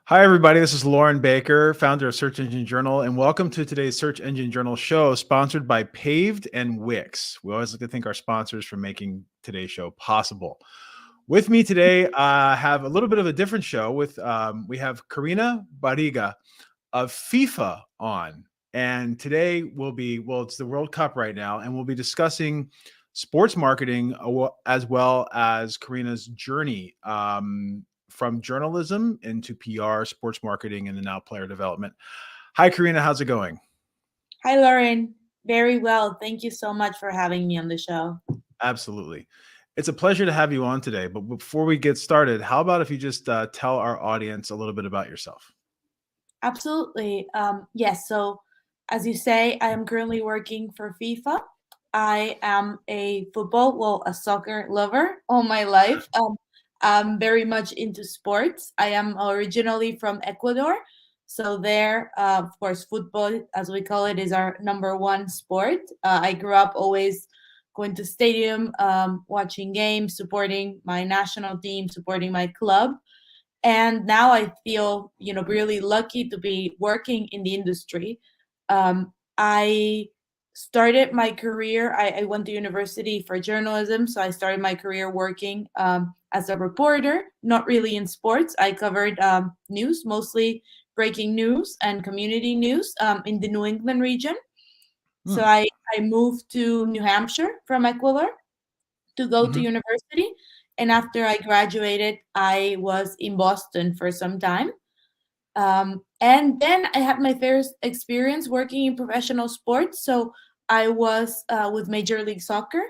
Hi, everybody. This is Lauren Baker, founder of Search Engine Journal, and welcome to today's Search Engine Journal show sponsored by Paved and Wix. We always like to thank our sponsors for making today's show possible. With me today, I have a little bit of a different show. We have Karina Barriga of FIFA on, and today it's the World Cup right now, and we'll be discussing sports marketing as well as Karina's journey from journalism into PR, sports marketing, and then now player development. Hi, Karina. How's it going? Hi, Lauren. Very well. Thank you so much for having me on the show. Absolutely. It's a pleasure to have you on today. But before we get started, how about if you just tell our audience a little bit about yourself? Absolutely. Yes. So, as you say, I am currently working for FIFA. I am a soccer lover all my life. I'm very much into sports. I am originally from Ecuador. So, there, of course, football, as we call it, is our number one sport. I grew up always going to stadium, watching games, supporting my national team, supporting my club. And now I feel really lucky to be working in the industry. I started my career. I went to university for journalism, so I started my career working as a reporter, not really in sports. I covered news, mostly breaking news and community news in the New England region. So Hmm. I moved to New Hampshire from Ecuador to go to Mhm. university. And after I graduated, I was in Boston for some time. And then I had my first experience working in professional sports. So I was with Major League Soccer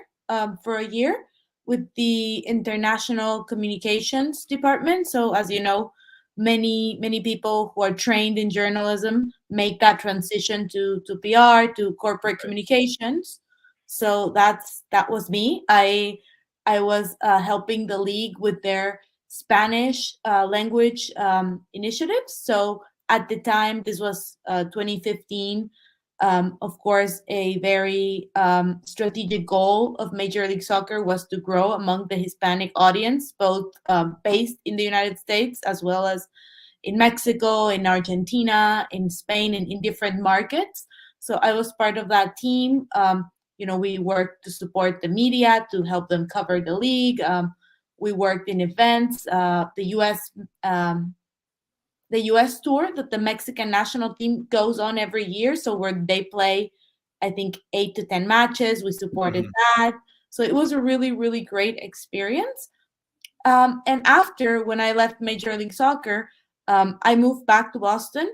for a year with the international communications department. So, as you know, many people who are trained in journalism make that transition to PR, to corporate communications. So that was me. I was helping the league with their Spanish language initiatives. So at the time, this was 2015. Of course, a very strategic goal of Major League Soccer was to grow among the Hispanic audience, both based in the United States as well as in Mexico, in Argentina, in Spain, and in different markets. So I was part of that team. We worked to support the media to help them cover the league. We worked in events. The U.S. tour that the Mexican national team goes on every year. So where they play, I think 8 to 10 matches. We supported Mhm. that. So it was a really, really great experience. And after, when I left Major League Soccer, I moved back to Boston,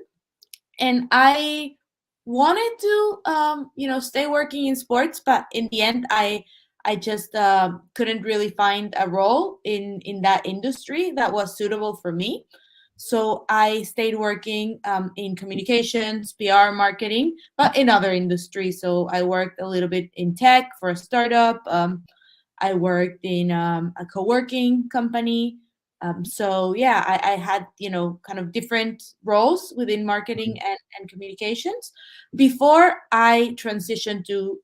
and I wanted to, stay working in sports, but in the end, I just couldn't really find a role in that industry that was suitable for me. So I stayed working in communications, PR, marketing, but in other industries. So I worked a little bit in tech for a startup. I worked in a co-working company. So yeah, I had kind of different roles within marketing Mhm. and communications before I transitioned to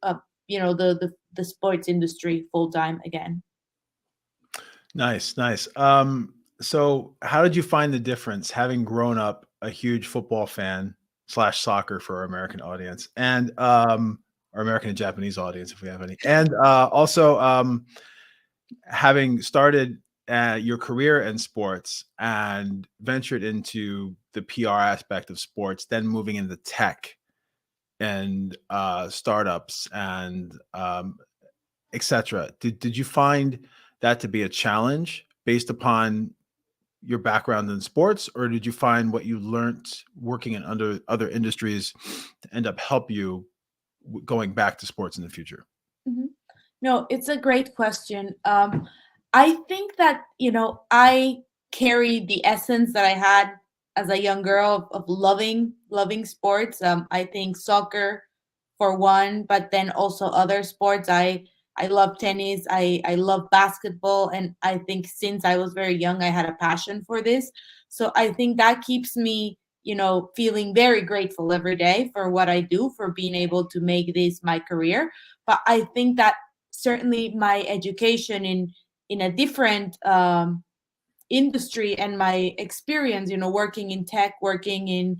the sports industry full time again. Nice, nice. So how did you find the difference having grown up a huge football fan slash soccer for our American audience and our American and Japanese audience, if we have any, and also having started your career in sports and ventured into the PR aspect of sports, then moving into tech and startups and etc. Did you find that to be a challenge based upon your background in sports, or did you find what you learned working in under other industries to end up help you going back to sports in the future? Mhm. No, it's a great question. I think that I carry the essence that I had as a young girl of loving sports. I think soccer for one, but then also other sports. I love tennis. I love basketball, and I think since I was very young, I had a passion for this. So I think that keeps me, feeling very grateful every day for what I do, for being able to make this my career. But I think that certainly my education in a different industry and my experience, working in tech, working in,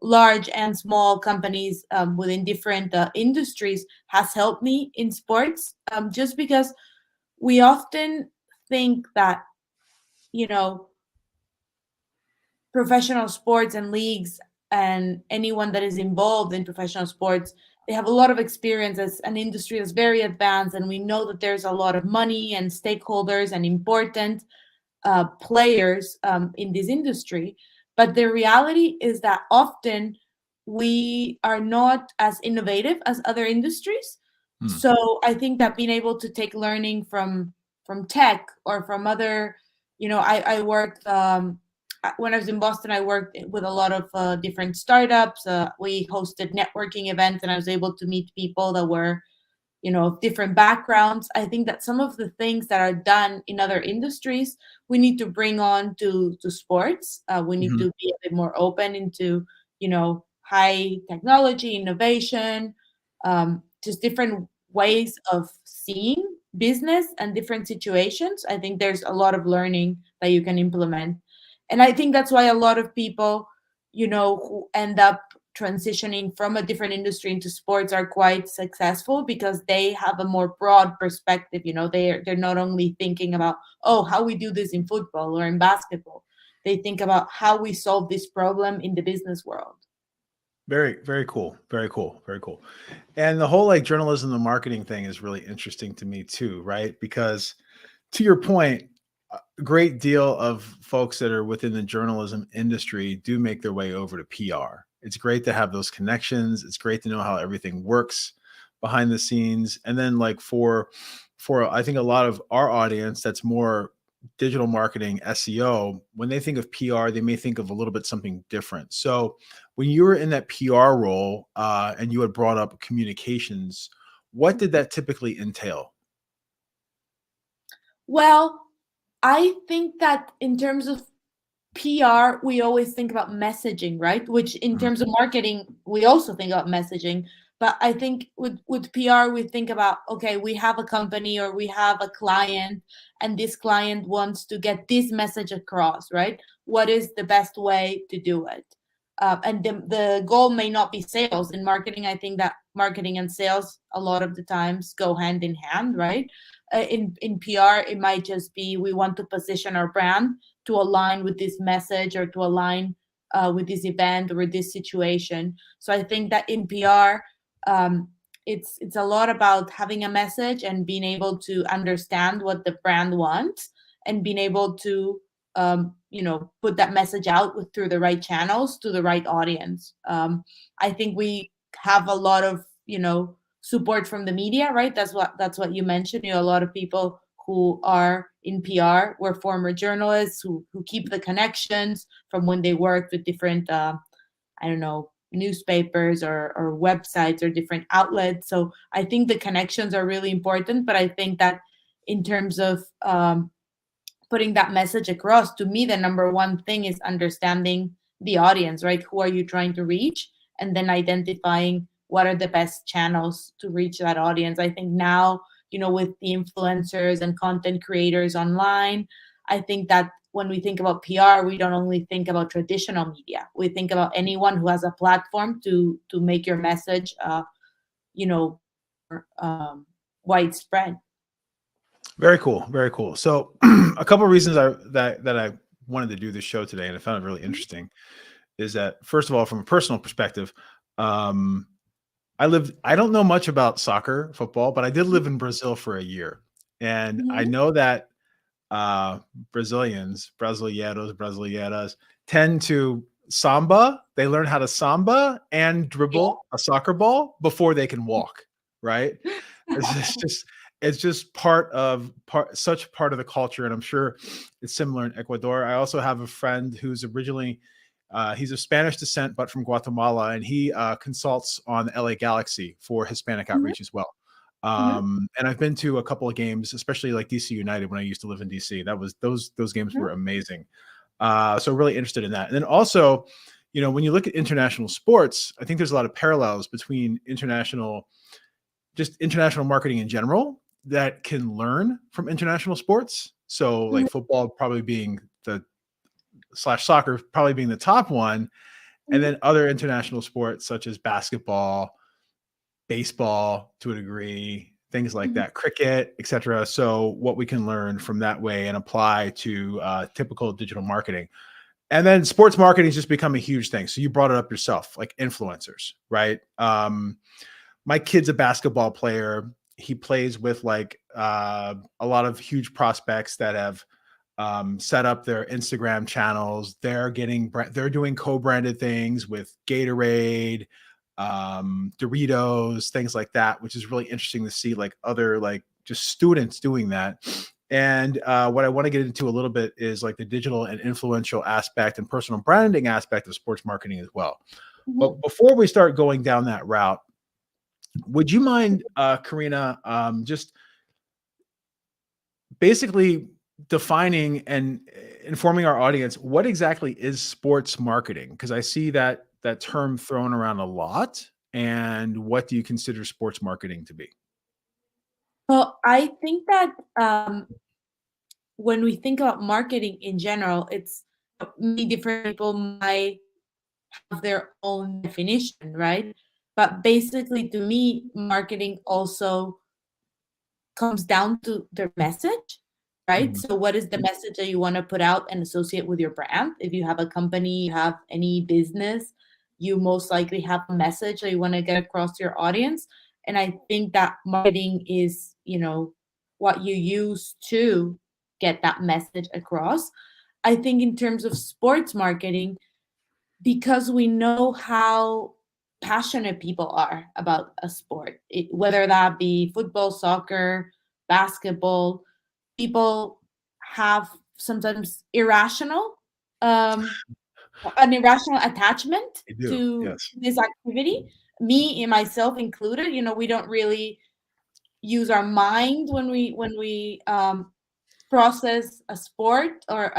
large and small companies within different industries has helped me in sports, just because we often think that, you know, professional sports and leagues and anyone that is involved in professional sports, they have a lot of experience as an industry that's very advanced, and we know that there's a lot of money and stakeholders and important players in this industry. But the reality is that often we are not as innovative as other industries. So I think that being able to take learning from tech or from other, I worked when I was in Boston, I worked with a lot of different startups. We hosted networking events, and I was able to meet people that were, of different backgrounds. I think that some of the things that are done in other industries, we need to bring on to sports. We need to be a bit more open into, high technology, innovation, just different ways of seeing business and different situations. I think there's a lot of learning that you can implement. And I think that's why a lot of people, who end up transitioning from a different industry into sports are quite successful, because they have a more broad perspective. They're not only thinking about, oh, how we do this in football or in basketball. They think about how we solve this problem in the business world. Very, very cool. Very cool. Very cool. And the whole like journalism and marketing thing is really interesting to me too, right? Because to your point, a great deal of folks that are within the journalism industry do make their way over to PR. It's great to have those connections. It's great to know how everything works behind the scenes. And then like for I think a lot of our audience that's more digital marketing, SEO, when they think of PR, they may think of a little bit something different. So when you were in that PR role and you had brought up communications, what did that typically entail? Well, I think that in terms of PR, we always think about messaging, right? Which in terms of marketing, we also think about messaging. But I think with PR, we think about, okay, we have a company or we have a client, and this client wants to get this message across, right? What is the best way to do it? And the goal may not be sales. In marketing, I think that marketing and sales a lot of the times go hand in hand, right? In PR, it might just be we want to position our brand to align with this message or to align with this event or with this situation. So I think that in PR, it's a lot about having a message and being able to understand what the brand wants and being able to put that message out through the right channels to the right audience. I think we have a lot of support from the media, right? That's what you mentioned. A lot of people who are in PR were former journalists who keep the connections from when they worked with different newspapers or websites or different outlets. So I think the connections are really important. But I think that in terms of putting that message across, to me, the number one thing is understanding the audience, right? Who are you trying to reach? And then identifying what are the best channels to reach that audience. I think now, with the influencers and content creators online, I think that when we think about PR, we don't only think about traditional media. We think about anyone who has a platform to make your message, widespread. Very cool. Very cool. So a couple of reasons that I wanted to do this show today, and I found it really interesting, is that first of all, from a personal perspective, I don't know much about soccer, football, but I did live in Brazil for a year. And I know that brasileiras tend to samba. They learn how to samba and dribble a soccer ball before they can walk, right? It's just such part of the culture. And I'm sure it's similar in Ecuador. I also have a friend who's originally he's of Spanish descent, but from Guatemala, and he consults on the LA Galaxy for Hispanic outreach as well. And I've been to a couple of games, especially like DC United when I used to live in DC. Those games were amazing. So really interested in that. And then also, when you look at international sports, I think there's a lot of parallels between international marketing in general that can learn from international sports. So Mhm. like football probably being the slash soccer probably being the top one, and Mhm. then other international sports such as basketball, baseball to a degree, things like Mhm. that, cricket, etc. So what we can learn from that way and apply to typical digital marketing. And then sports marketing has just become a huge thing. So you brought it up yourself, like influencers, right? My kid's a basketball player. He plays with like a lot of huge prospects that have set up their Instagram channels. They're doing co-branded things with Gatorade, Doritos, things like that, which is really interesting to see like other like just students doing that. And what I want to get into a little bit is like the digital and influential aspect and personal branding aspect of sports marketing as well. Mhm. But before we start going down that route, would you mind, Karina, just basically defining and informing our audience what exactly is sports marketing? Because I see that term thrown around a lot. And what do you consider sports marketing to be? Well, I think that when we think about marketing in general, it's many different people might have their own definition, right? But basically, to me, marketing also comes down to their message, right? Mhm. So, what is the message that you want to put out and associate with your brand? If you have a company, you have any business, you most likely have a message that you want to get across to your audience. And I think that marketing is, what you use to get that message across. I think in terms of sports marketing, because we know how passionate people are about a sport, whether that be football, soccer, basketball, people have sometimes um, an irrational attachment I do. to Yes. this activity. Me and myself included, we don't really use our mind when we process a sport or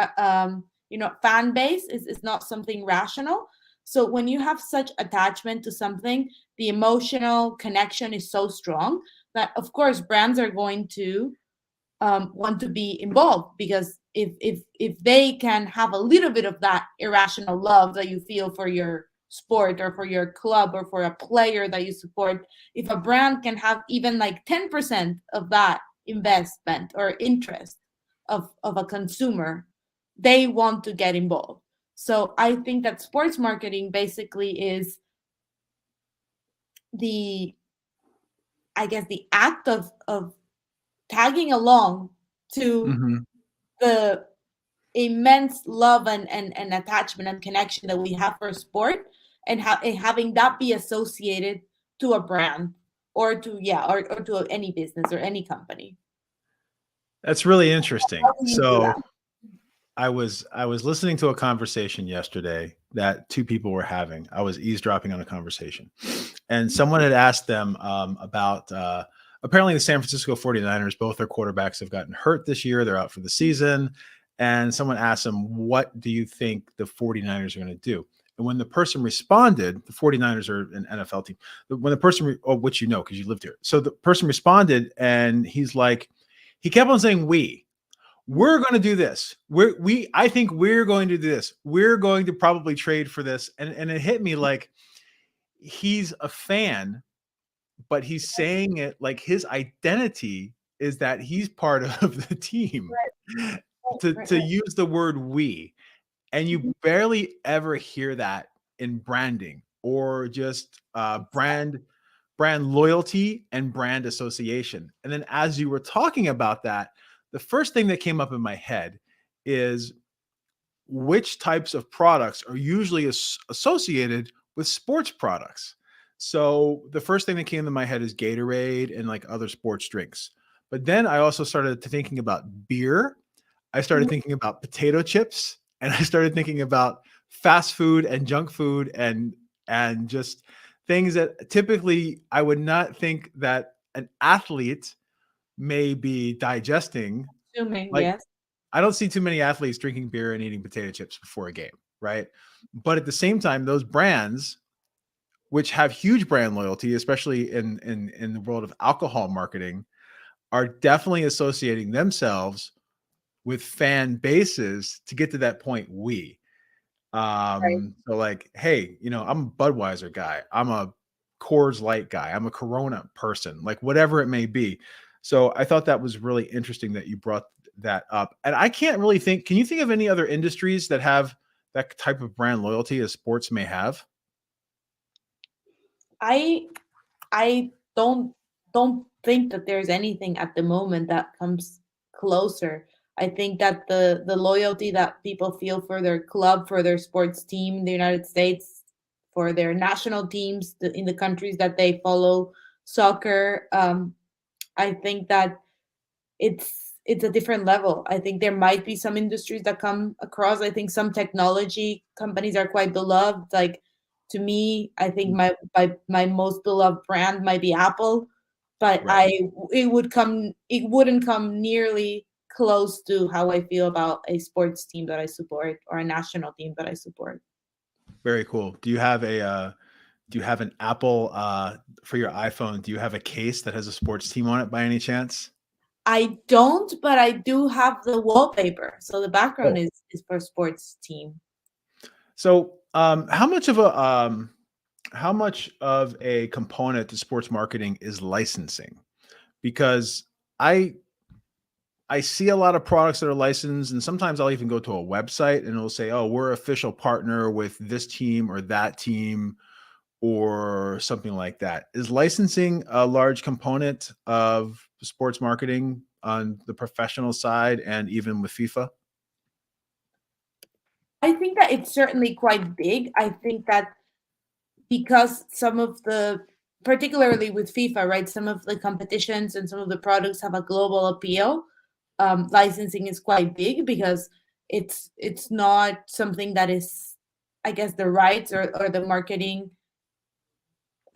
fan base is not something rational. So when you have such attachment to something, the emotional connection is so strong that of course brands are going to want to be involved, because if they can have a little bit of that irrational love that you feel for your sport or for your club or for a player that you support, if a brand can have even like 10% of that investment or interest of a consumer, they want to get involved. So I think that sports marketing basically is the, I guess, the act of tagging along to Mhm. the immense love and attachment and connection that we have for sport, and having that be associated to a brand or to or to any business or any company. That's really interesting. How do you do So that? I was listening to a conversation yesterday that two people were having. I was eavesdropping on a conversation, and someone had asked them about apparently the San Francisco 49ers. Both their quarterbacks have gotten hurt this year. They're out for the season. And someone asked them, what do you think the 49ers are going to do? And when the person responded, the 49ers are an NFL team. When the person, which you know, because you lived here. So the person responded and he's like, he kept on saying, we're going to do this. I think we're going to do this. We're going to probably trade for this. And it hit me like he's a fan, but he's saying it like his identity is that he's part of the team. To Right. use the word we, and you Mhm. barely ever hear that in branding or just brand loyalty and brand association. And then as you were talking about that, the first thing that came up in my head is which types of products are usually associated with sports products. So the first thing that came to my head is Gatorade and like other sports drinks. But then I also started thinking about beer. I started Mhm. thinking about potato chips, and I started thinking about fast food and junk food and just things that typically I would not think that an athlete may be digesting. Assuming, Like yes. I don't see too many athletes drinking beer and eating potato chips before a game, right? But at the same time, those brands, which have huge brand loyalty, especially in the world of alcohol marketing, are definitely associating themselves with fan bases to get to that point. Right. So like, hey, I'm a Budweiser guy. I'm a Coors Light guy. I'm a Corona person, like whatever it may be. So I thought that was really interesting that you brought that up. And I can't really think, can you think of any other industries that have that type of brand loyalty as sports may have? I I don't think that there's anything at the moment that comes closer. I think that the loyalty that people feel for their club, for their sports team in the United States, for their national teams in the countries that they follow soccer, I think that it's a different level. I think there might be some industries that come across. I think some technology companies are quite beloved. Like to me, I think my most beloved brand might be Apple, but Right. it wouldn't come nearly close to how I feel about a sports team that I support or a national team that I support. Very cool. Do you have an Apple for your iPhone? Do you have a case that has a sports team on it by any chance? I don't, but I do have the wallpaper. So the background Oh, is for sports team. so how much of a component to sports marketing is licensing? Because I I see a lot of products that are licensed, and sometimes I'll even go to a website and it'll say, "Oh, we're official partner with this team or that team," or something like that. Is licensing a large component of sports marketing on the professional side and even with FIFA? I think that it's certainly quite big. I think that because some of the, particularly with FIFA, right, some of the competitions and some of the products have a global appeal. Licensing is quite big because it's not something that is, I guess, the rights or the marketing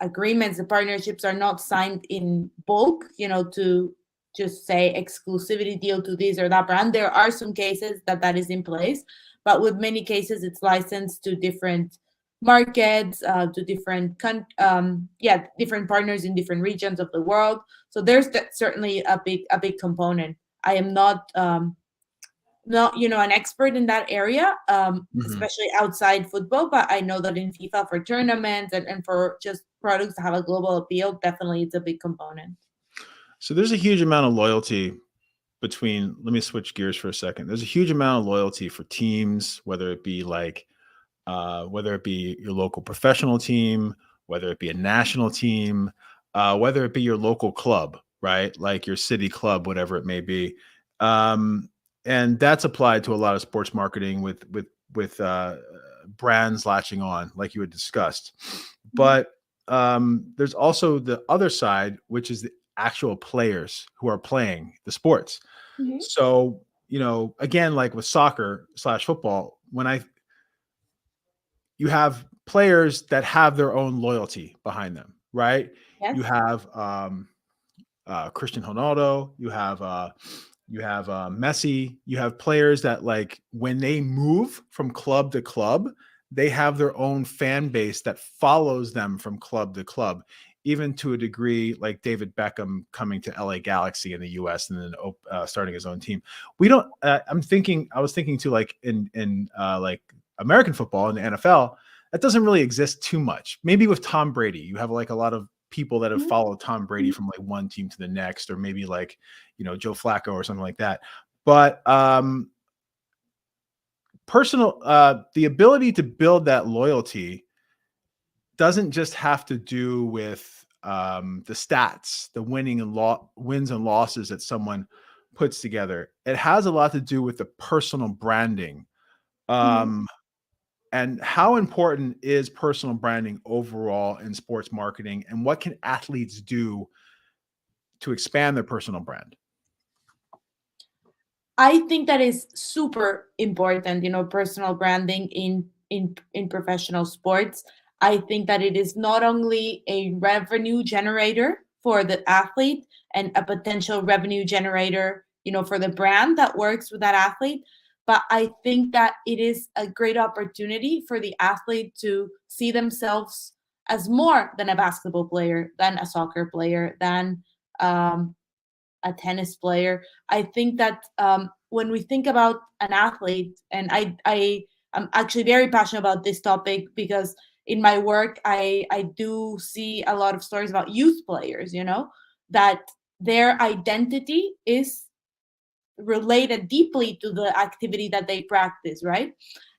agreements, the partnerships are not signed in bulk, to just say exclusivity deal to this or that brand. There are some cases that is in place, but with many cases, it's licensed to different markets, to different partners in different regions of the world. So there's certainly a big component. I am not an expert in that area, Mhm. especially outside football, but I know that in FIFA for tournaments and for just products that have a global appeal, definitely it's a big component. So there's a huge amount of loyalty between, let me switch gears for a second. There's a huge amount of loyalty for teams, whether it be whether it be your local professional team, whether it be a national team, whether it be your local club, right? Like your city club, whatever it may be. Um, and that's applied to a lot of sports marketing with brands latching on, like you had discussed. Mhm. But there's also the other side, which is the actual players who are playing the sports. Mhm. So, again, like with soccer slash football, you have players that have their own loyalty behind them, right? You Yes. have Christian Ronaldo, you have Messi, you have players that like when they move from club to club, they have their own fan base that follows them from club to club, even to a degree like David Beckham coming to LA Galaxy in the US and then starting his own team. We don't, I was thinking too, like in like American football in the NFL, that doesn't really exist too much. Maybe with Tom Brady, you have like a lot of people that have Mhm. followed Tom Brady Mhm. from like one team to the next, or maybe like, Joe Flacco or something like that. But the ability to build that loyalty doesn't just have to do with the stats, the wins and losses that someone puts together. It has a lot to do with the personal branding. Mhm. Um, and how important is personal branding overall in sports marketing, and what can athletes do to expand their personal brand? I think that is super important, personal branding in professional sports. I think that it is not only a revenue generator for the athlete and a potential revenue generator, for the brand that works with that athlete, but I think that it is a great opportunity for the athlete to see themselves as more than a basketball player, than a soccer player, than um, a tennis player. I think that when we think about an athlete, and I'm actually very passionate about this topic because in my work I do see a lot of stories about youth players, that their identity is related deeply to the activity that they practice, right?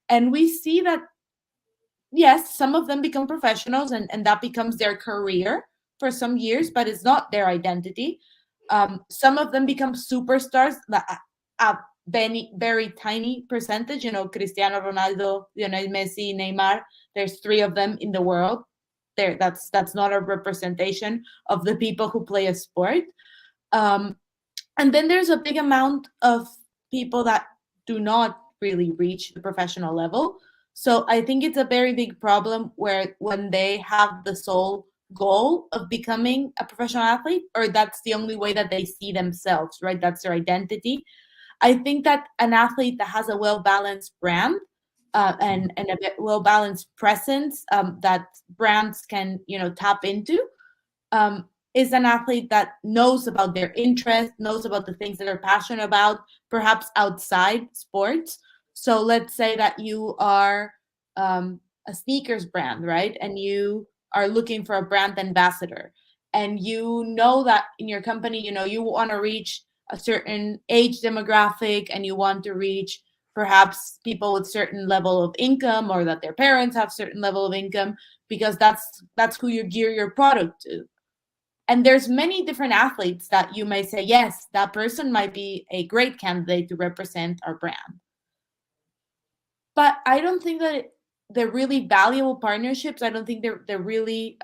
And we see that, yes, some of them become professionals, and that becomes their career for some years, but it's not their identity. Some of them become superstars, a very, very tiny percentage, Cristiano Ronaldo, Lionel Messi, Neymar. There's three of them in the world. That's not a representation of the people who play a sport. Um, and then there's a big amount of people that do not really reach the professional level. So I think it's a very big problem where when they have the sole goal of becoming a professional athlete, or that's the only way that they see themselves, right? That's their identity. I think that an athlete that has a well-balanced brand, and a well-balanced presence, that brands can, tap into, is an athlete that knows about their interests, knows about the things that they're passionate about, perhaps outside sports. So let's say that you are a sneakers brand, right? And you are looking for a brand ambassador. And you know that in your company, you want to reach a certain age demographic, and you want to reach perhaps people with certain level of income, or that their parents have certain level of income, because that's who you gear your product to. And there's many different athletes that you may say, yes, that person might be a great candidate to represent our brand. But I don't think that they're really valuable partnerships. I don't think they're really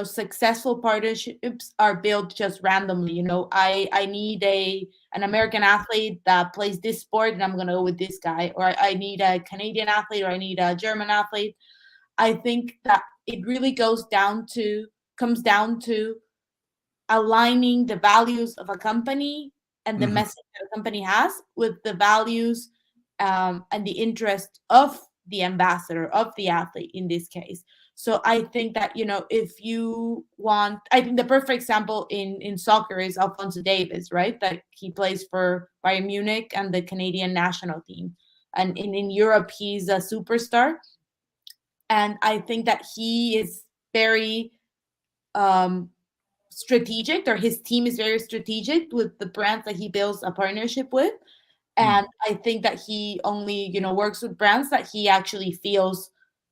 successful partnerships are built just randomly. I need an American athlete that plays this sport, and I'm going to go with this guy, or I need a Canadian athlete, or I need a German athlete. I think that it really comes down to aligning the values of a company and the message that a company has with the values, and the interest of the ambassador, of the athlete in this case. So I think that, if you want, I think the perfect example in soccer is Alphonso Davies, right? That he plays for Bayern Munich and the Canadian national team. And in Europe, he's a superstar. And I think that he is very strategic, or his team is very strategic with the brands that he builds a partnership with. And I think that he only, works with brands that he actually feels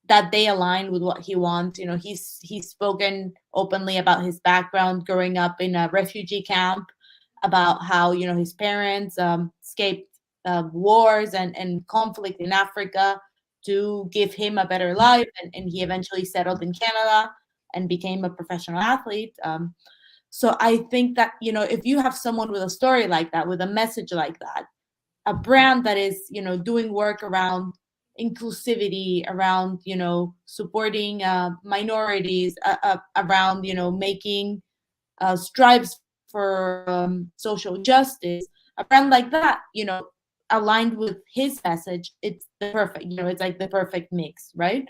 that they align with what he wants. He's spoken openly about his background growing up in a refugee camp, about how, his parents escaped wars and conflict in Africa to give him a better life. And he eventually settled in Canada and became a professional athlete. So I think that, if you have someone with a story like that, with a message like that, a brand that is, doing work around inclusivity, around, supporting minorities, around, making strives for social justice, a brand like that, aligned with his message, it's the perfect, it's like the perfect mix, right?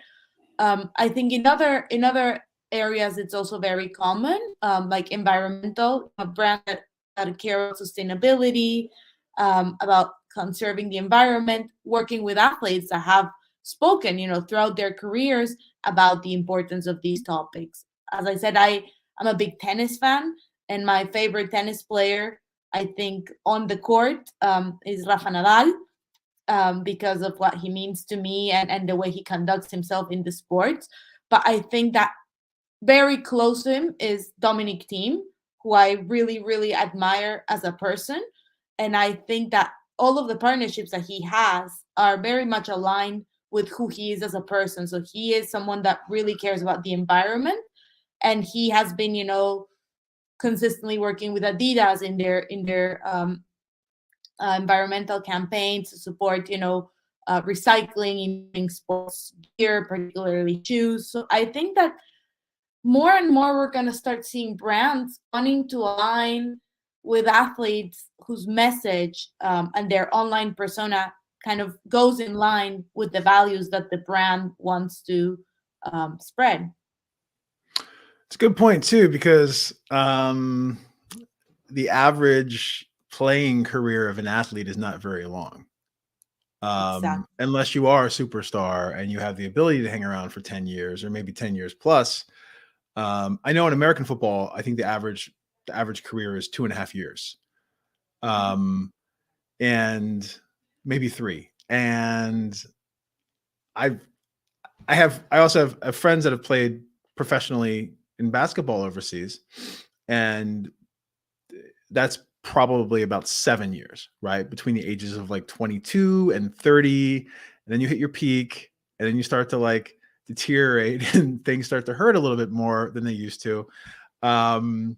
I think in other areas, it's also very common, like environmental, a brand that care about sustainability, about conserving the environment, working with athletes that have spoken, throughout their careers about the importance of these topics. As I said, I'm a big tennis fan, and my favorite tennis player, I think, on the court, is Rafa Nadal, because of what he means to me, and the way he conducts himself in the sports. But I think that very close to him is Dominic Thiem, who I really, really admire as a person. And I think that all of the partnerships that he has are very much aligned with who he is as a person. So he is someone that really cares about the environment. And he has been, consistently working with Adidas in their environmental campaigns to support, recycling in sports gear, particularly shoes. So I think that more and more we're going to start seeing brands wanting to align with athletes whose message, and their online persona kind of goes in line with the values that the brand wants to spread. It's a good point too, because the average playing career of an athlete is not very long. Exactly. Unless you are a superstar and you have the ability to hang around for 10 years or maybe 10 years plus. I know in American football, I think the average career is 2.5 years. And maybe 3. And I've I also have friends that have played professionally in basketball overseas, and that's probably about 7 years, right? Between the ages of like 22 and 30, and then you hit your peak, and then you start to like deteriorate and things start to hurt a little bit more than they used to. Um,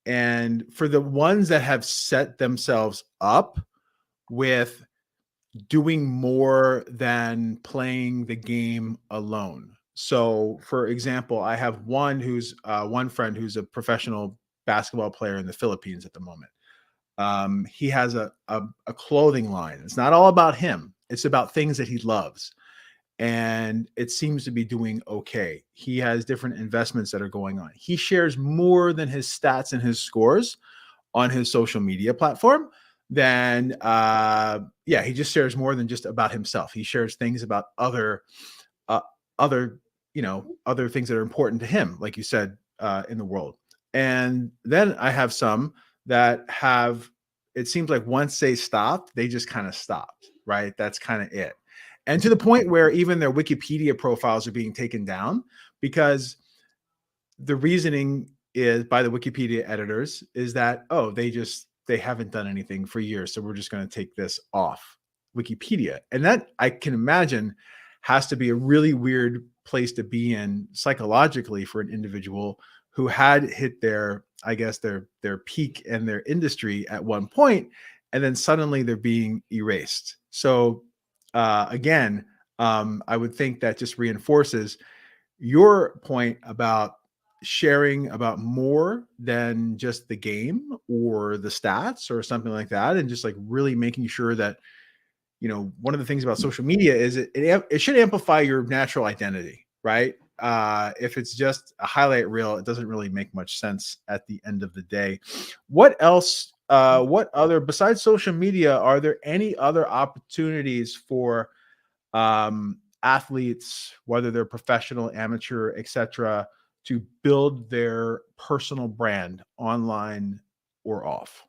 and for the ones that have set themselves up with doing more than playing the game alone. So, for example, I have one friend who's a professional basketball player in the Philippines at the moment. He has a clothing line. It's not all about him. It's about things that he loves, and it seems to be doing okay. He has different investments that are going on. He shares more than his stats and his scores on his social media platform, then yeah, he just shares more than just about himself. He shares things about uh, other other things that are important to him, like you said, in the world. And then I have some that have, it seems like once they stopped, they just kind of stopped, right? That's kind of it. And to the point where even their Wikipedia profiles are being taken down because the reasoning is by the Wikipedia editors is that, oh, they haven't done anything for years, so we're just going to take this off Wikipedia. And that, I can imagine, has to be a really weird place to be in psychologically for an individual who had hit their, I guess, their peak in their industry at one point, and then suddenly they're being erased. So again, I would think that just reinforces your point about sharing about more than just the game or the stats or something like that, and just like really making sure that, one of the things about social media is it should amplify your natural identity, right? If it's just a highlight reel, it doesn't really make much sense at the end of the day. What else, what other, besides social media, are there any other opportunities for athletes, whether they're professional, amateur, etc., to build their personal brand online or off?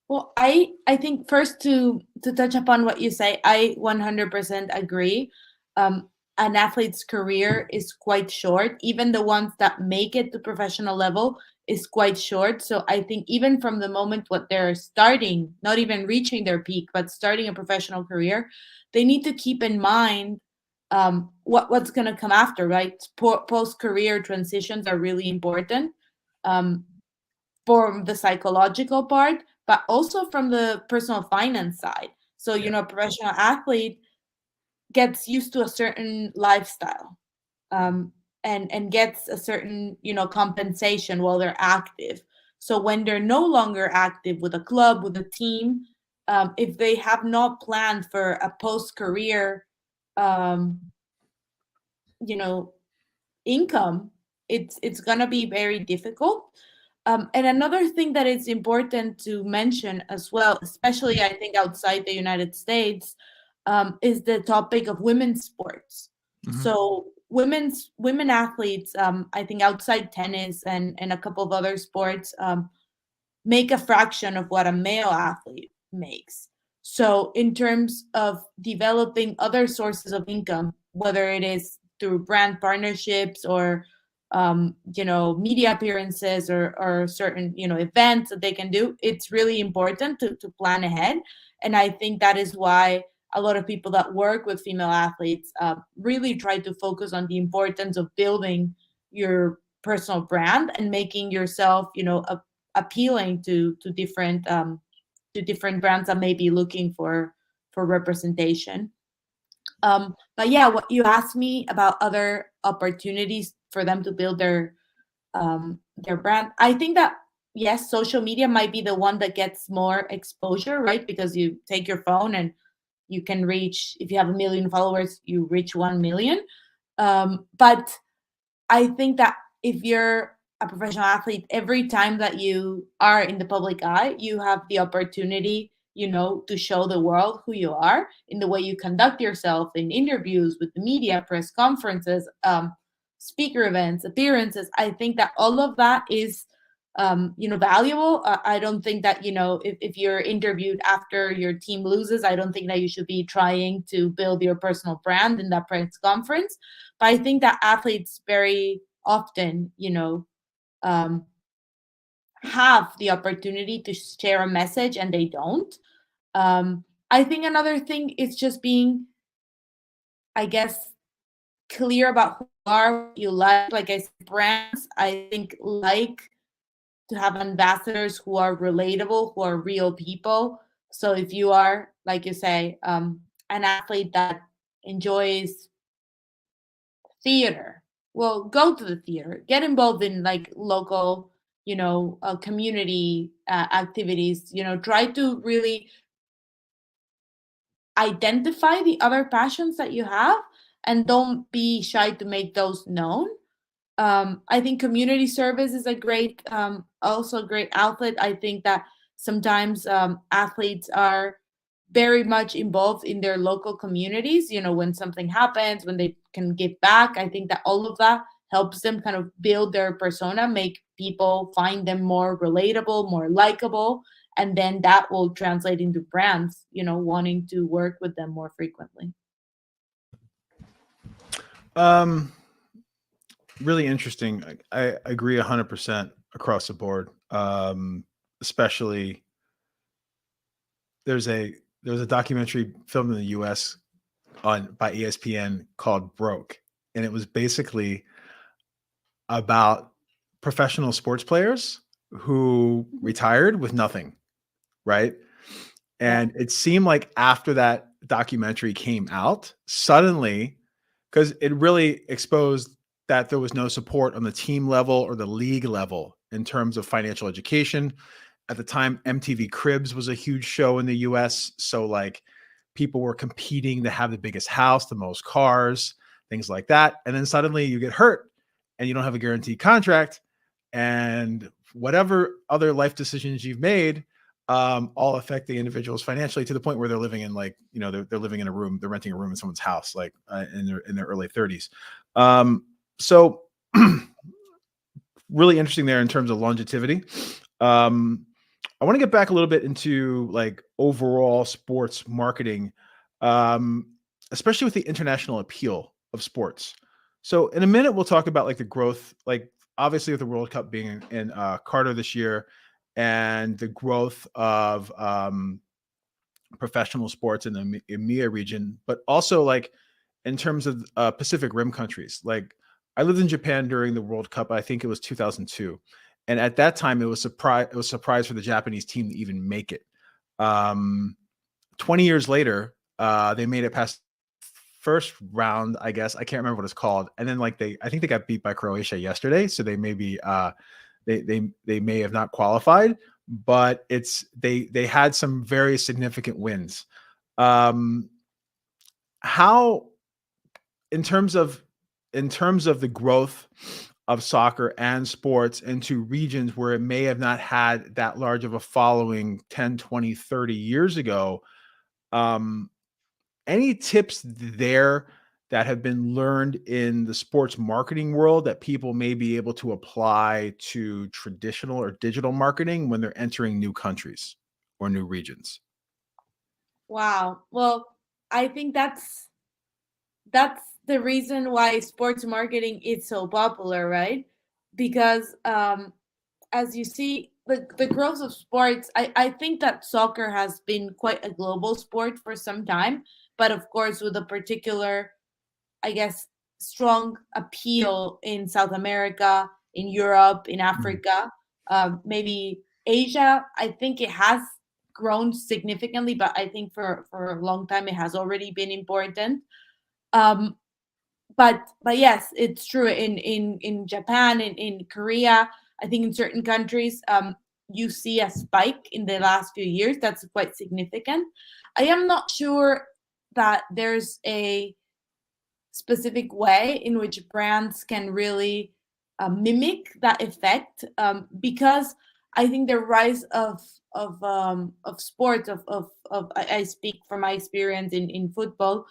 Well, I think first to touch upon what you say, I 100% agree. Um, an athlete's career is quite short. Even the ones that make it to professional level is quite short. So I think even from the moment what they're starting, not even reaching their peak, but starting a professional career, they need to keep in mind what's going to come after, right? Post career transitions are really important. Um, from the psychological part, but also from the personal finance side. So, Yeah. a professional athlete gets used to a certain lifestyle, um, and gets a certain, compensation while they're active. So when they're no longer active with a club, with a team, if they have not planned for a post-career, um, you know, income, it's gonna be very difficult. And another thing that is important to mention as well, especially I think outside the United States, is the topic of women's sports. Mhm. So women athletes, I think outside tennis and a couple of other sports, make a fraction of what a male athlete makes. So, in terms of developing other sources of income, whether it is through brand partnerships or media appearances or certain events that they can do, it's really important to plan ahead. And I think that is why a lot of people that work with female athletes really try to focus on the importance of building your personal brand and making yourself appealing to different brands that may be looking for representation. But yeah, what you asked me about other opportunities for them to build their brand, I think that yes, social media might be the one that gets more exposure, right? Because you take your phone and you can reach, if you have 1 million followers, you reach 1 million. But I think that if you're a professional athlete, every time that you are in the public eye, you have the opportunity, to show the world who you are in the way you conduct yourself in interviews with the media, press conferences, speaker events, appearances. I think that all of that is, valuable. I don't think that, if you're interviewed after your team loses, I don't think that you should be trying to build your personal brand in that press conference. But I think that athletes very often, um, have the opportunity to share a message and they don't. I think another thing is just being, I guess, clear about who you are, what you like. Like I said, brands, I think, like to have ambassadors who are relatable, who are real people. So if you are, like you say, an athlete that enjoys theater, well, go to the theater, get involved in like local, community activities. Try to really identify the other passions that you have and don't be shy to make those known. I think community service is a great, also a great outlet. I think that sometimes athletes are very much involved in their local communities. When something happens, when they can give back, I think that all of that helps them kind of build their persona, make people find them more relatable, more likable, and then that will translate into brands, wanting to work with them more frequently. Um, really interesting. I agree 100% across the board. Especially there's a documentary filmed in the US by ESPN called Broke, and it was basically about professional sports players who retired with nothing, right? Yeah. And it seemed like after that documentary came out, suddenly, because it really exposed that there was no support on the team level or the league level in terms of financial education. At the time, MTV Cribs was a huge show in the US. So, like, people were competing to have the biggest house, the most cars, things like that. And then suddenly you get hurt and you don't have a guaranteed contract. And whatever other life decisions you've made, all affect the individuals financially to the point where they're living in, like, they're living in a room, they're renting a room in someone's house, like in their early 30s. So really interesting there in terms of longevity. I want to get back a little bit into like overall sports marketing, um, especially with the international appeal of sports. So in a minute, we'll talk about like the growth, like obviously with the World Cup being in Qatar this year, and the growth of professional sports in the EMEA region, but also like in terms of Pacific Rim countries. Like I lived in Japan during the World Cup. I think it was 2002, and at that time it was surprise for the Japanese team to even make it. 20 years later, they made it past first round. I guess I can't remember what it's called, and then like I think they got beat by Croatia yesterday, so they may be they may have not qualified, but they had some very significant wins. Um, how in terms of the growth of soccer and sports into regions where it may have not had that large of a following 10, 20, 30 years ago, um, any tips there that have been learned in the sports marketing world that people may be able to apply to traditional or digital marketing when they're entering new countries or new regions? Wow. Well, I think that's the reason why sports marketing is so popular, right? Because as you see, the growth of sports, I think that soccer has been quite a global sport for some time, but of course with a particular, I guess, strong appeal in South America, in Europe, in Mhm. Africa, maybe Asia. I think it has grown significantly, but I think for a long time it has already been important. Um, but yes, it's true in Japan, in Korea, I think in certain countries, you see a spike in the last few years that's quite significant. I am not sure that there's a specific way in which brands can really mimic that effect, because I think the rise of sports I speak from my experience in football,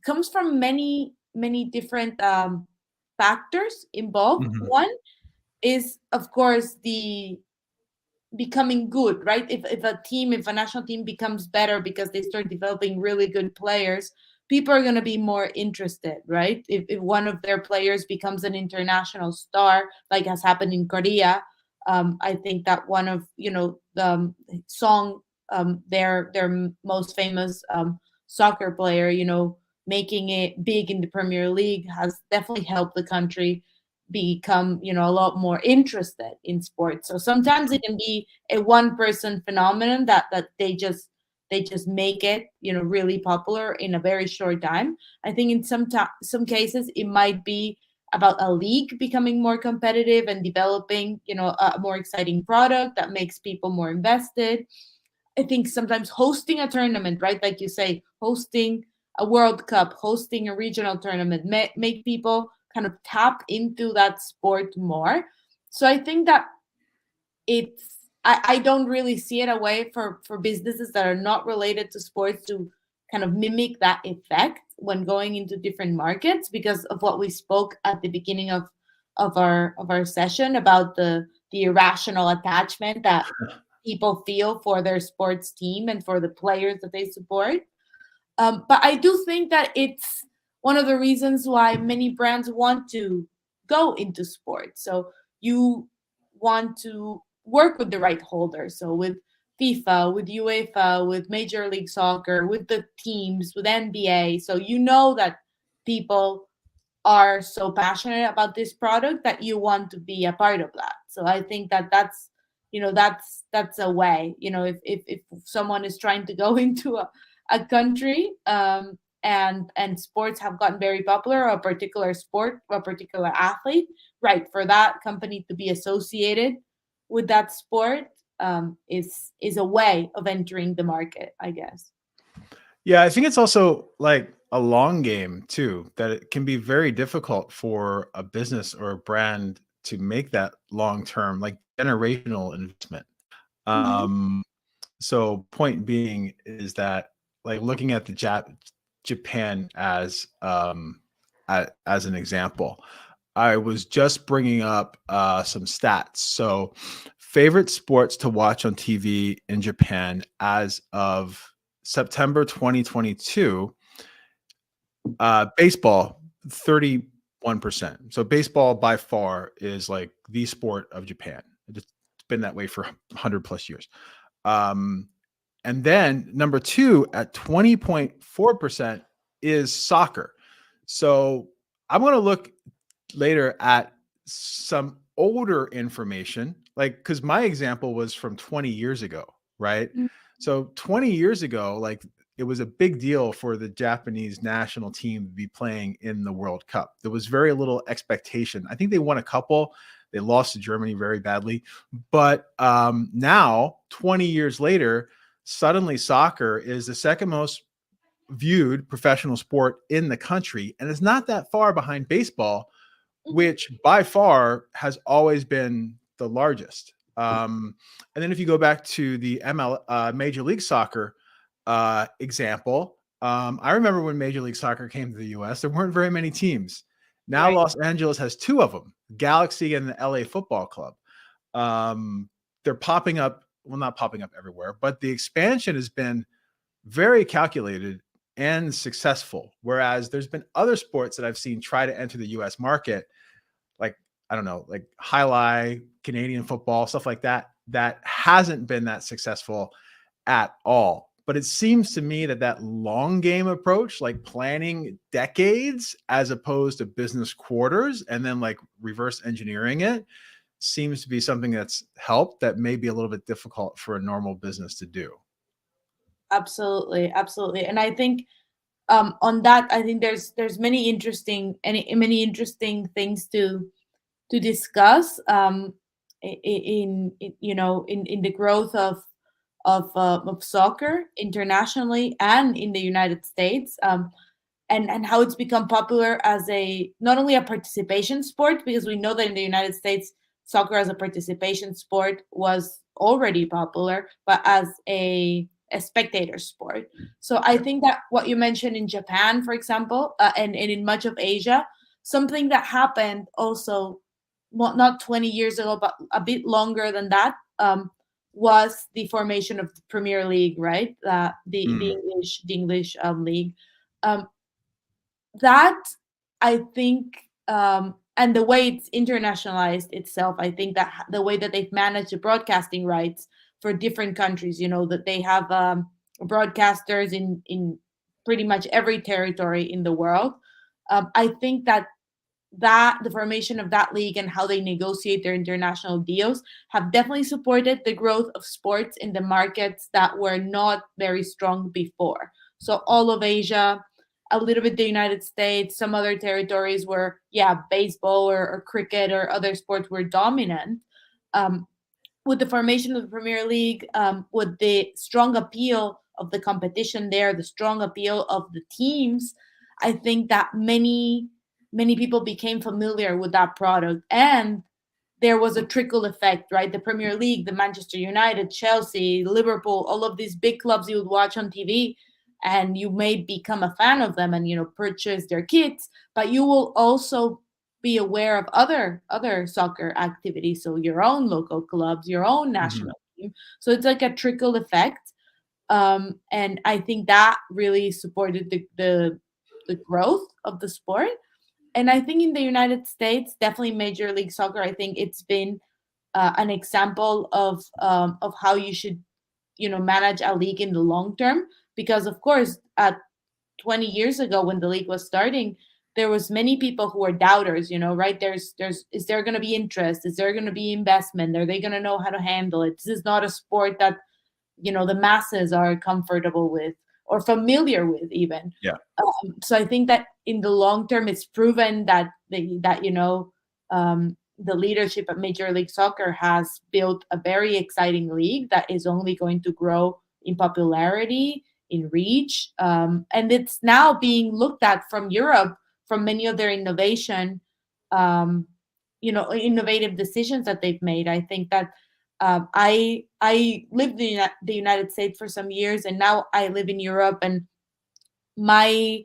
comes from many different factors involved. Mhm. One is, of course, the becoming good, right? If a national team becomes better because they start developing really good players, people are going to be more interested, right? If one of their players becomes an international star, like has happened in Korea, I think that one of, the song, their most famous soccer player, making it big in the Premier League has definitely helped the country become, a lot more interested in sports. So sometimes it can be a one person phenomenon that they just make it, really popular in a very short time. I think in some cases it might be about a league becoming more competitive and developing, a more exciting product that makes people more invested. I think sometimes hosting a tournament, right? Like you say, hosting a World Cup, hosting a regional tournament, make people kind of tap into that sport more. So I think that I don't really see it a way for businesses that are not related to sports to kind of mimic that effect when going into different markets, because of what we spoke at the beginning of our session about the irrational attachment that people feel for their sports team and for the players that they support. But I do think that it's one of the reasons why many brands want to go into sports. So you want to work with the right holders. So with FIFA, with UEFA, with Major League Soccer, with the teams, with NBA. So you know that people are so passionate about this product that you want to be a part of that. So I think that that's a way, if someone is trying to go into a country, and sports have gotten very popular, or a particular sport, or a particular athlete, right, for that company to be associated with that sport, is a way of entering the market, I guess. Yeah, I think it's also like a long game too, that it can be very difficult for a business or a brand to make that long term, like generational investment. Hmm. Um, so point being is that like looking at the Japan as as an example, I was just bringing up some stats. So, favorite sports to watch on TV in Japan as of September 2022, baseball 31%. So, baseball by far is like the sport of Japan. It's been that way for 100 plus years. Um, and then number two at 20.4% is soccer. So, I'm going to look later at some older information, like because my example was from 20 years ago, right? So 20 years ago, like it was a big deal for the Japanese national team to be playing in the World Cup. There was very little expectation. I think they won a couple. They lost to Germany very badly. But now, 20 years later, suddenly soccer is the second most viewed professional sport in the country. And it's not that far behind baseball, Hmm. which by far has always been the largest. And then if you go back to the Major League Soccer example, I remember when Major League Soccer came to the U.S., there weren't very many teams. Now Right. Los Angeles has two of them, Galaxy and the LA Football Club. They're popping up, well, not popping up everywhere, but the expansion has been very calculated and successful. Whereas there's been other sports that I've seen try to enter the US market, like, I don't know, like highlight, Canadian football, stuff like that, that hasn't been that successful at all. But it seems to me that that long game approach, like planning decades as opposed to business quarters and then like reverse engineering it, seems to be something that's helped that may be a little bit difficult for a normal business to do. Absolutely, absolutely. And I think, on that, I think there's many interesting things to discuss, in the growth of soccer internationally and in the United States. and how it's become popular as a not only a participation sport, because we know that in the United States soccer as a participation sport was already popular, but as a spectator sport. So I think that what you mentioned in Japan, for example, and in much of Asia, something that happened also, well, not 20 years ago, but a bit longer than that, was the formation of the Premier League, right? The English league. Um, that I think, and the way it's internationalized itself, I think that the way that they've managed the broadcasting rights for different countries, that they have broadcasters in pretty much every territory in the world. I think that the formation of that league and how they negotiate their international deals have definitely supported the growth of sports in the markets that were not very strong before. So all of Asia, a little bit the United States, some other territories where, yeah, baseball or cricket or other sports were dominant. Um, with the formation of the Premier League, with the strong appeal of the competition there, the strong appeal of the teams, I think that many people became familiar with that product, and there was a trickle effect, right? The Premier League, the Manchester United, Chelsea, Liverpool, all of these big clubs you would watch on TV, and you may become a fan of them and purchase their kits, but you will also be aware of other soccer activities, so your own local clubs, your own national team. So it's like a trickle effect, and I think that really supported the growth of the sport. And I think in the United States, definitely Major League Soccer, I think it's been an example of how you should manage a league in the long term, because of course 20 years ago when the league was starting, there was many people who were doubters, right? There's is there going to be interest, is there going to be investment, are they going to know how to handle it? This is not a sport that the masses are comfortable with or familiar with even. Yeah. So I think that in the long term it's proven that the leadership at Major League Soccer has built a very exciting league that is only going to grow in popularity, in reach, and it's now being looked at from Europe, from many of their um, innovative decisions that they've made. I think that I lived in the United States for some years, and now I live in Europe, and my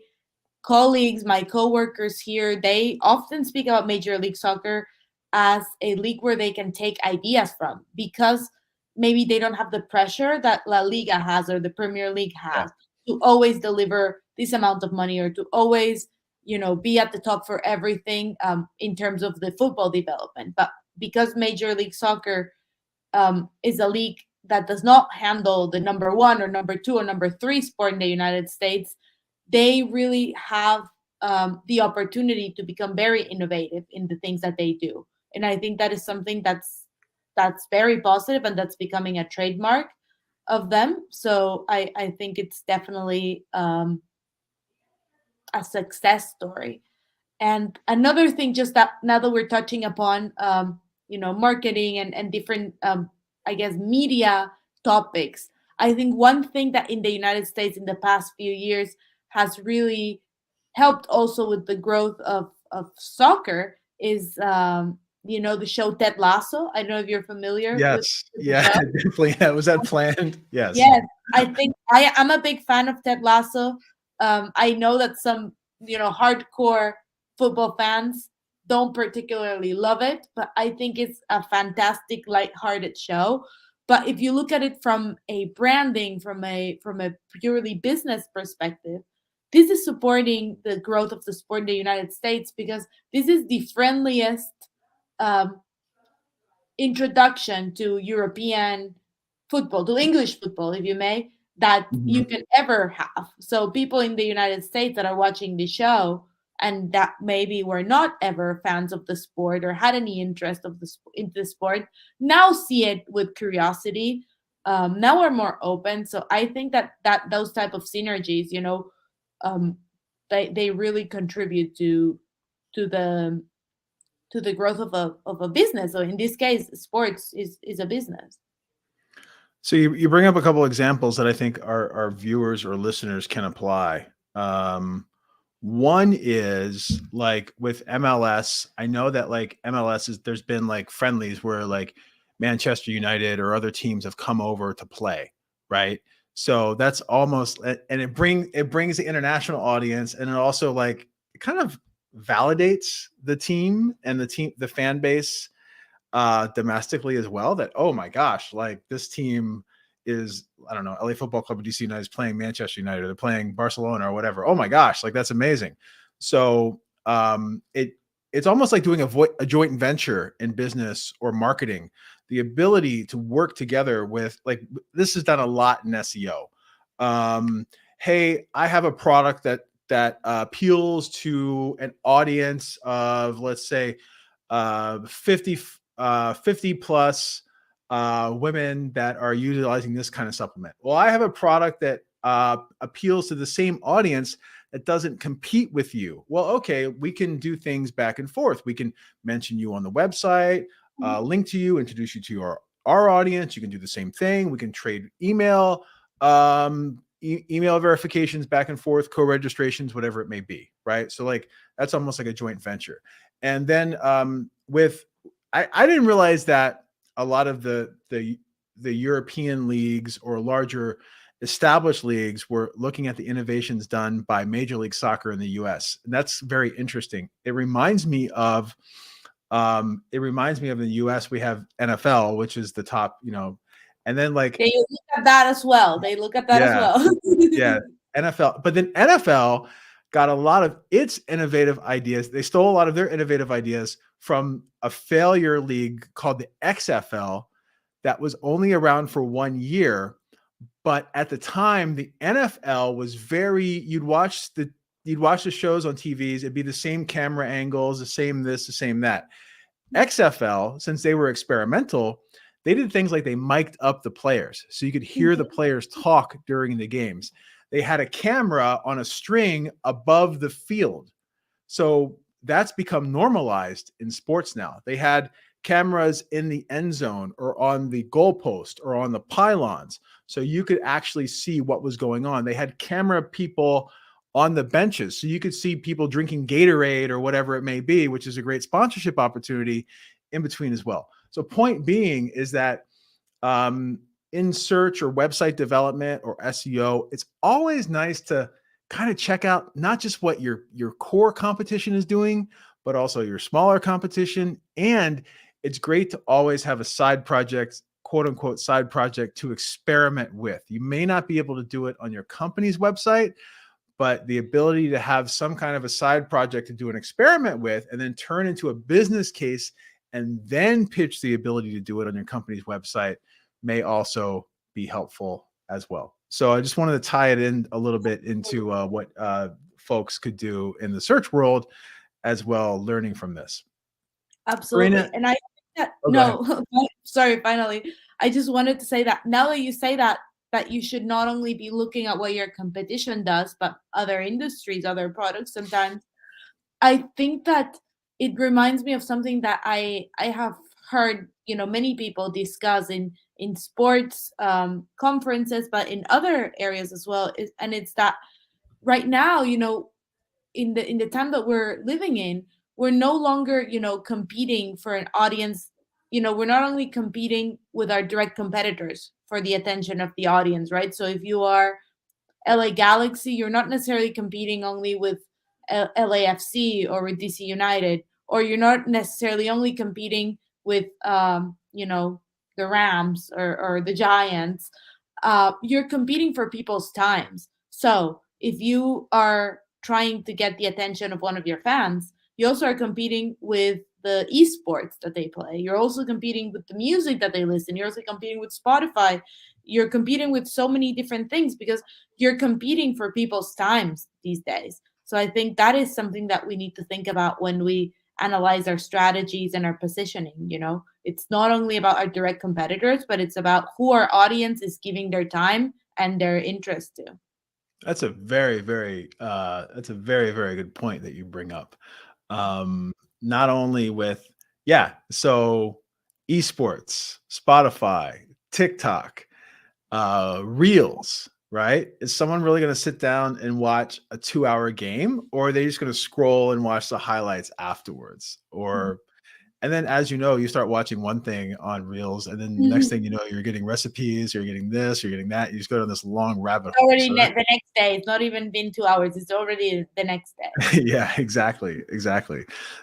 colleagues, my coworkers here, they often speak about Major League Soccer as a league where they can take ideas from, because maybe they don't have the pressure that La Liga has or the Premier League Yeah. has to always deliver this amount of money or to always, be at the top for everything, in terms of the football development. But because Major League Soccer is a league that does not handle the number one or number two or number three sport in the United States, they really have the opportunity to become very innovative in the things that they do. And I think that is something that's very positive, and that's becoming a trademark of them. So I think it's definitely a success story. And another thing, just that now that we're touching upon, marketing and different, I guess, media topics, I think one thing that in the United States in the past few years has really helped also with the growth of soccer is, the show Ted Lasso. I don't know if you're familiar Yes. with the Yeah, show. definitely. Yeah, was that planned? Yes. Yes, I think I'm a big fan of Ted Lasso. I know that some, hardcore football fans don't particularly love it, but I think it's a fantastic, lighthearted show. But if you look at it from a branding, from a purely business perspective, this is supporting the growth of the sport in the United States, because this is the friendliest um, introduction to European football, to English football, if you may, that you Mhm. can ever have. So people in the United States that are watching the show and that maybe were not ever fans of the sport or had any interest into the sport now see it with curiosity. Now we're more open. So I think that those type of synergies, um, they really contribute to the to the growth of a business. So in this case, sports is a business. So you bring up a couple examples that I think our viewers or listeners can apply. Um, One is like with MLS. I know that like MLS there's been like friendlies where like Manchester United or other teams have come over to play, right? So that's almost, and it brings the international audience, and it also like it kind of validates the team and the fan base domestically as well, that, oh my gosh, like this team is, I don't know, LA Football Club or DC United is playing Manchester United, or they're playing Barcelona or whatever. Oh my gosh, like that's amazing. So it's almost like doing a joint venture in business or marketing. The ability to work together with, like, this is done a lot in SEO. Hey, I have a product that appeals to an audience of, let's say, 50 plus women that are utilizing this kind of supplement. Well, I have a product that appeals to the same audience that doesn't compete with you. Well, okay, we can do things back and forth. We can mention you on the website, link to you, introduce you to our audience. You can do the same thing. We can trade email, email verifications back and forth, co-registrations, whatever it may be, right? So like that's almost like a joint venture. And then I didn't realize that a lot of the European leagues or larger established leagues were looking at the innovations done by Major League Soccer in the US. And that's very interesting. It reminds me of the US. We have NFL, which is the top, and then like they look at that as well. Yeah, NFL. But then NFL got a lot of its innovative ideas. They stole a lot of their innovative ideas from a failure league called the XFL that was only around for 1 year. But at the time, the NFL was you'd watch the shows on TVs. It'd be the same camera angles, the same this, the same that. XFL, since they were experimental, they did things like they mic'd up the players so you could hear the players talk during the games. They had a camera on a string above the field. So that's become normalized in sports now. They had cameras in the end zone or on the goalpost or on the pylons, so you could actually see what was going on. They had camera people on the benches, so you could see people drinking Gatorade or whatever it may be, which is a great sponsorship opportunity in between as well. So point being is that in search or website development or SEO, it's always nice to kind of check out not just what your core competition is doing, but also your smaller competition. And it's great to always have a side project, quote unquote, side project to experiment with. You may not be able to do it on your company's website, but the ability to have some kind of a side project to do an experiment with and then turn into a business case and then pitch the ability to do it on your company's website may also be helpful as well. So I just wanted to tie it in a little bit into what folks could do in the search world as well, learning from this. Absolutely. Karina, And I sorry, finally, I just wanted to say that now that you say that you should not only be looking at what your competition does, but other industries, other products sometimes. I think that it reminds me of something that I have heard, many people discuss in sports conferences, but in other areas as well. And it's that right now, in the time that we're living in, we're no longer, competing for an audience. We're not only competing with our direct competitors for the attention of the audience, right? So if you are LA Galaxy, you're not necessarily competing only with LAFC or with DC United, or you're not necessarily only competing with, the Rams or the Giants. You're competing for people's times. So if you are trying to get the attention of one of your fans, you also are competing with the esports that they play. You're also competing with the music that they listen. You're also competing with Spotify. You're competing with so many different things because you're competing for people's times these days. So I think that is something that we need to think about when we analyze our strategies and our positioning. It's not only about our direct competitors, but it's about who our audience is giving their time and their interest to. that's a very, very very good point that you bring up. Not only with, so esports, Spotify, TikTok, Reels, right? Is someone really going to sit down and watch a 2-hour game, or are they just going to scroll and watch the highlights afterwards? Or and then, as you know, you start watching one thing on Reels, and then the next thing you know, you're getting recipes, you're getting this, you're getting that. You just go down this long rabbit hole. Already So the next day. It's not even been 2 hours. It's already the next day. yeah, exactly.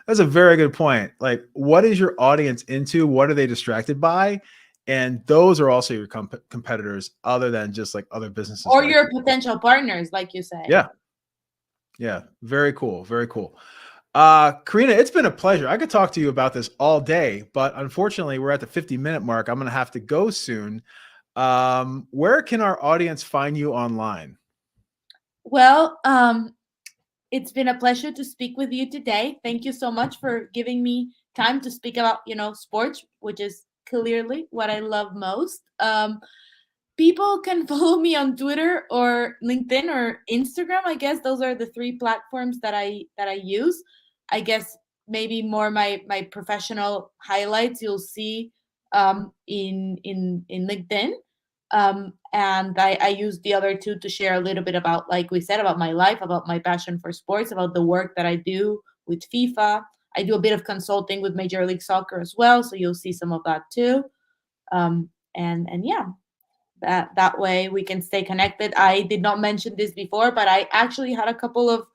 That's a very good point. Like, what is your audience into? What are they distracted by? And those are also your competitors, other than just like other businesses. Or your potential partners, like you say. Yeah. Very cool. Karina, it's been a pleasure. I could talk to you about this all day, but unfortunately we're at the 50-minute mark. I'm going to have to go soon. Where can our audience find you online? Well, it's been a pleasure to speak with you today. Thank you so much for giving me time to speak about, sports, which is clearly what I love most. People can follow me on Twitter or LinkedIn or Instagram. I guess those are the three platforms that I use. I guess maybe more my professional highlights you'll see in LinkedIn. And I use the other two to share a little bit about, like we said, about my life, about my passion for sports, about the work that I do with FIFA. I do a bit of consulting with Major League Soccer as well, so you'll see some of that too. And yeah, that way we can stay connected. I did not mention this before, but I actually had a couple of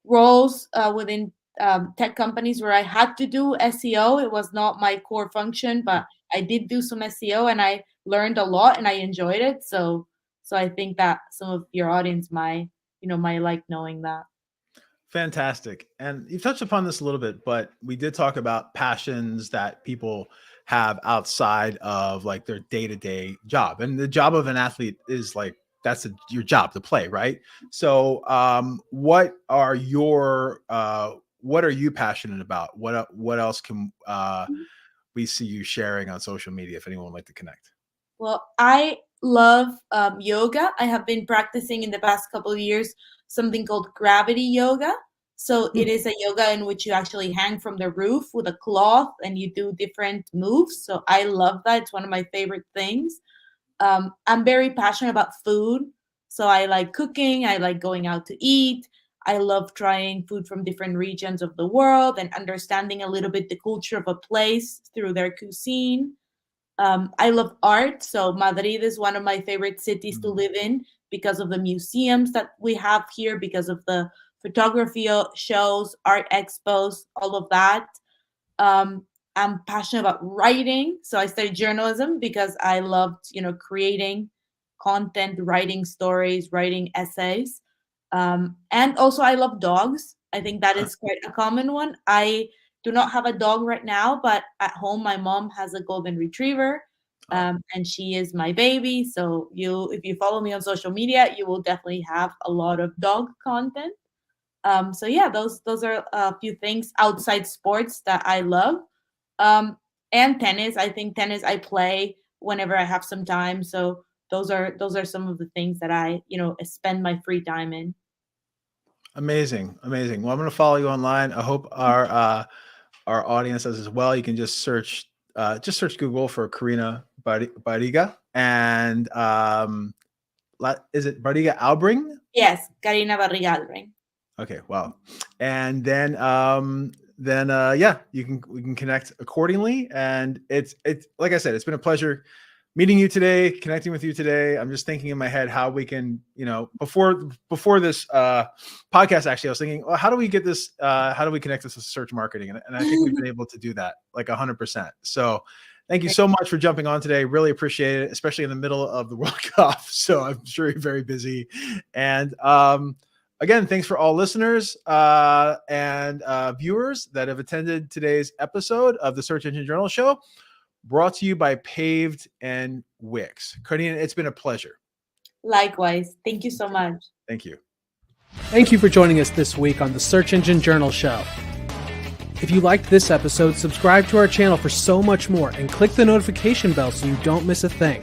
roles within tech companies where I had to do SEO. It was not my core function, but I did do some SEO and I learned a lot and I enjoyed it. So I think that some of your audience might like knowing that. Fantastic. And you've touched upon this a little bit, but we did talk about passions that people have outside of like their day-to-day job. And the job of an athlete is like, that's your job to play, right? So what are you passionate about? What else can we see you sharing on social media if anyone would like to connect? Well, I love yoga. I have been practicing in the past couple of years something called gravity yoga. So it is a yoga in which you actually hang from the roof with a cloth and you do different moves. So I love that. It's one of my favorite things. I'm very passionate about food. So I like cooking. I like going out to eat. I love trying food from different regions of the world and understanding a little bit the culture of a place through their cuisine. I love art. So Madrid is one of my favorite cities to live in because of the museums that we have here, because of the photography shows, art expos, all of that. I'm passionate about writing. So I studied journalism because I loved, creating content, writing stories, writing essays. And also I love dogs. I think that is quite a common one. I do not have a dog right now, but at home, my mom has a golden retriever, and she is my baby. So if you follow me on social media, you will definitely have a lot of dog content. So yeah, those are a few things outside sports that I love. And tennis. I think tennis I play whenever I have some time. So those are some of the things that I spend my free time in. Amazing. Well, I'm going to follow you online. I hope our audience does as well. You can just search Google for Karina Barriga, and is it Barriga Albring? Yes, Karina Barriga Albring. Okay, wow. And then yeah, we can connect accordingly. And it's like I said, it's been a pleasure meeting you today, connecting with you today. I'm just thinking in my head how we can, before this podcast, actually, I was thinking, well, how do we get this? How do we connect this with search marketing? And I think we've been able to do that like 100%. So thank you so much for jumping on today. Really appreciate it, especially in the middle of the World Cup. So I'm sure you're very busy. And again, thanks for all listeners and viewers that have attended today's episode of the Search Engine Journal Show, brought to you by Paved and Wix. Karina, it's been a pleasure. Likewise. Thank you so much. Thank you. Thank you for joining us this week on the Search Engine Journal Show. If you liked this episode, subscribe to our channel for so much more and click the notification bell so you don't miss a thing.